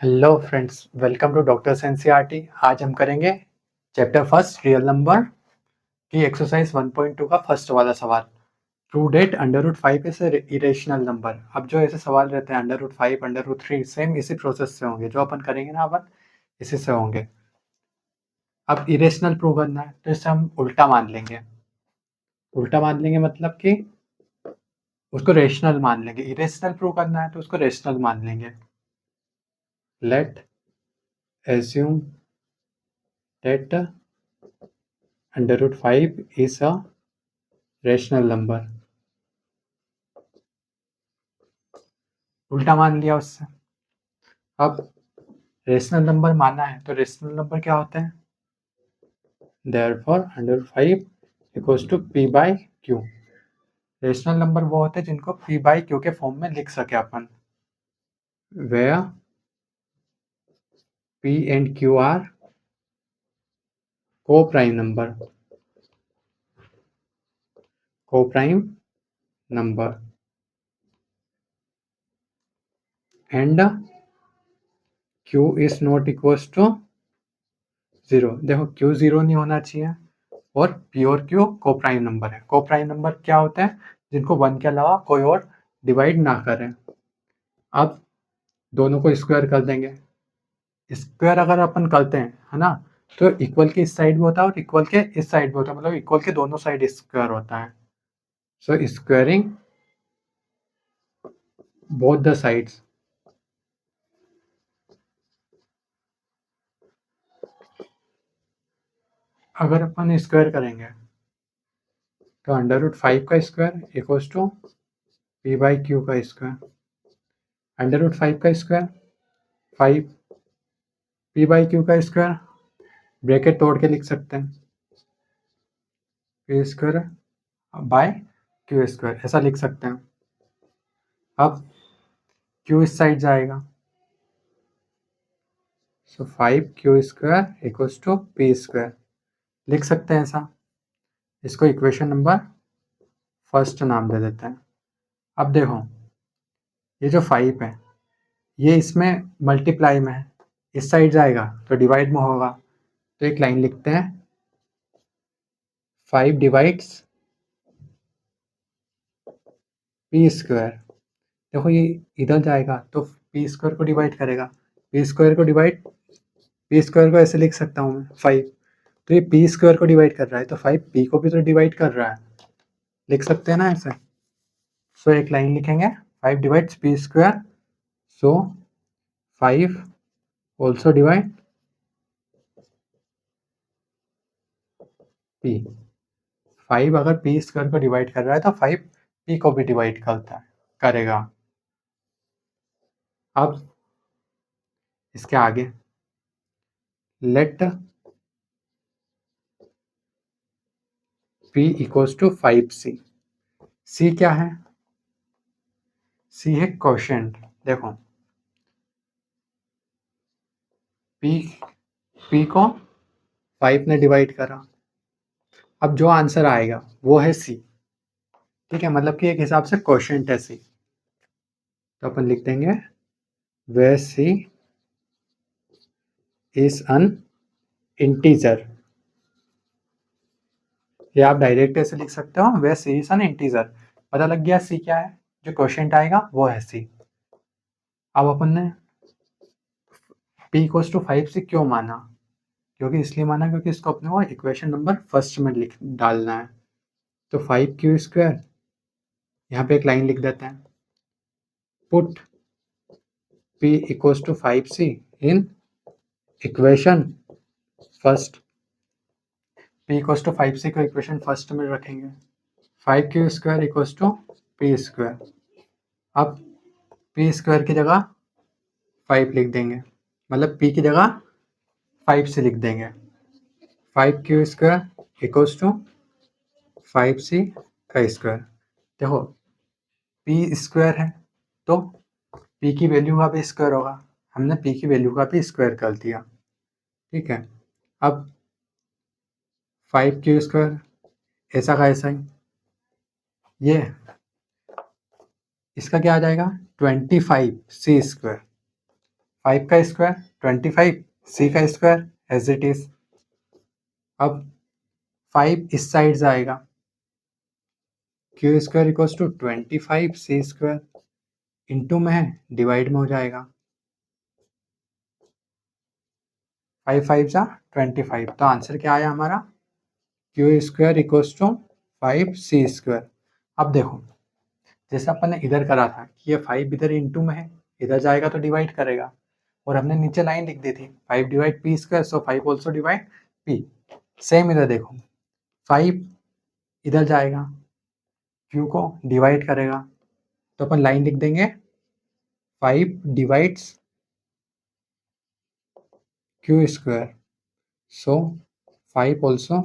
Hello friends, welcome to doctors NCERT. आज हम करेंगे चैप्टर फर्स्ट रियल नंबर की एक्सरसाइज 1.2 का फर्स्ट वाला सवाल। To date under root 5 is irrational number. अब जो ऐसे सवाल रहते हैं under root 5, under root 3, same इसी प्रोसेस से होंगे। जो अपन करेंगे ना अपन इसी से होंगे। अब इरेशनल प्रूव करना है तो इसे हम उल्टा मान लेंगे। उल्टा मान लेंगे मतलब कि उसको रेशनल मान लेंगे। इरेशनल प्रूव करना है तो उसको रेशनल मान लेंगे। Late assume that under root 5 is a rational number। उल्टा मान लिया उससे। अब रेशनल नंबर माना है तो रेशनल नंबर क्या होते हैं? therefore under root 5 equals to p by q। Rational number वो होते हैं जिनको p by q के फॉर्म में लिख सके अपन। where p and q are co-prime number। co-prime number and q is not equals to 0। देखो q 0 नहीं होना चाहिए और p और q को प्राइम नंबर है। को प्राइम नंबर क्या होते हैं? जिनको 1 के अलावा कोई और डिवाइड ना करें। अब दोनों को स्क्वायर कर देंगे। स्क्वायर अगर अपन करते हैं है ना, तो इक्वल के इस साइड भी होता है और इक्वल के इस साइड भी होता है, मतलब इक्वल के दोनों साइड स्क्वायर होता है। So squaring both the sides. अगर अपन स्क्वायर करेंगे तो अंडर रूट 5 का square equals to p by Q का स्क्वायर। अंडर रूट 5 का स्क्वायर 5, p बाई क्यू का स्क्वायर ब्रैकेट तोड़ के लिख सकते हैं, p square by Q square ऐसा लिख सकते हैं। अब q इस साइड जाएगा, so 5q square equals to p square लिख सकते हैं ऐसा। इसको इक्वेशन नंबर फर्स्ट नाम दे देते हैं। अब देखो ये जो 5 है ये इसमें मल्टीप्लाई में है, इस साइड जाएगा तो डिवाइड में होगा। तो एक लाइन लिखते हैं 5 डिवाइड्स p स्क्वायर। देखो ये इधर जाएगा तो p स्क्वायर को डिवाइड करेगा। p स्क्वायर को ऐसे लिख सकता हूँ मैं 5। तो ये p स्क्वायर को डिवाइड कर रहा है तो 5 p को भी तो डिवाइड कर रहा है, लिख सकते हैं ना ऐसे। सो एक लाइन लिखेंगे 5 डिवाइड्स p स्क्वायर, सो 5 ऑल्सो डिवाइड p। 5 अगर p स्क्वायर को डिवाइड कर रहा है तो 5 p को भी डिवाइड करेगा। अब इसके आगे let p equals to 5c। c क्या है? c है क्वोशिएंट। देखो p को 5 ने डिवाइड करा, अब जो आंसर आएगा वो है c। ठीक है, मतलब कि एक हिसाब से क्वोशिएंट है c। तो अपन लिख देंगे where c is an integer। ये आप डायरेक्ट ऐसे लिख सकते हो where c is an integer। पता लग गया c क्या है, जो क्वोशिएंट आएगा वो है c। अब अपन ने p इक्वल्स टू 5c क्यों माना? क्योंकि इसलिए माना क्योंकि इसको अपने को इक्वेशन नंबर फर्स्ट में डालना है। तो 5q स्क्वायर यहाँ पे एक लाइन लिख देते हैं, put p equals to 5c in equation first. p equals to 5c को इक्वेशन फर्स्ट में रखेंगे। 5q square equals to p square. अब p स्क्वायर की जगह 5 लिख देंगे, मतलब p की जगह 5 से लिख देंगे। 5q square equals to 5c का स्क्वायर। देखो p स्क्वायर है तो p की वैल्यू का भी स्क्वायर होगा, हमने p की वैल्यू का भी स्क्वायर कर दिया। ठीक है, अब 5q स्क्वायर ऐसा का ऐसा ही, ये इसका क्या आ जाएगा 25c स्क्वायर। 5 का स्क्वायर 25, c का स्क्वायर एज इट इज। अब 5 इस साइड जाएगा, Q square equals to 25 C square, into में है डिवाइड में हो जाएगा, 5 5 जा 25। तो आंसर क्या आया हमारा, Q square equals to 5 C square. अब देखो जैसे अपन ने इधर करा था कि ये 5 इधर इंटू में है, इधर जाएगा तो डिवाइड करेगा, और हमने नीचे लाइन लिख दी थी 5 डिवाइड पी स्क्वायर, सो 5 ऑल्सो डिवाइड पी। सेम इधर देखो 5 इधर जाएगा, क्यू को डिवाइड करेगा, तो अपन लाइन लिख देंगे 5 डिवाइड्स क्यू स्क्वायर, सो 5 ऑल्सो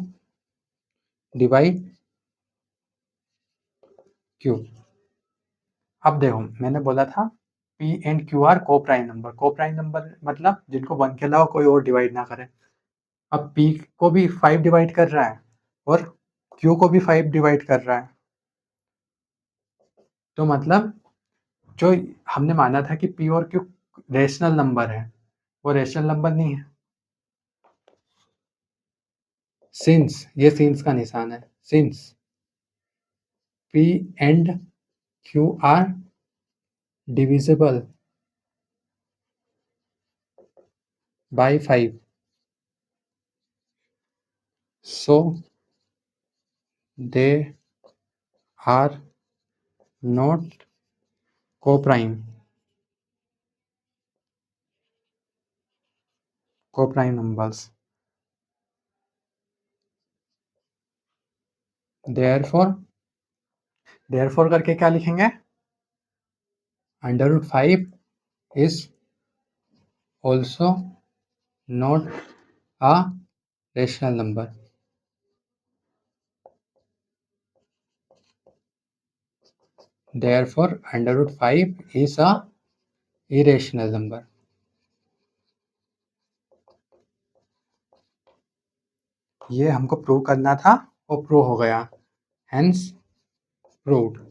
डिवाइड क्यू। अब देखो मैंने बोला था पी एंड क्यू आर को प्राइम नंबर, को प्राइम नंबर मतलब जिनको 1 के अलावा कोई और डिवाइड ना करे। अब पी को भी 5 डिवाइड कर रहा है और क्यू को भी 5 डिवाइड कर रहा है, तो मतलब जो हमने माना था कि पी और क्यू रेशनल नंबर है, वो रेशनल नंबर नहीं है। सिंस, ये सिंस का निशान है, since P and Q R divisible by 5, so they are not co-prime numbers, therefore करके क्या लिखेंगे, under root 5 is also not a rational number। therefore under root 5 is a irrational number। ये हमको prove करना था और प्रूव हो गया, हेंस प्रूव्ड।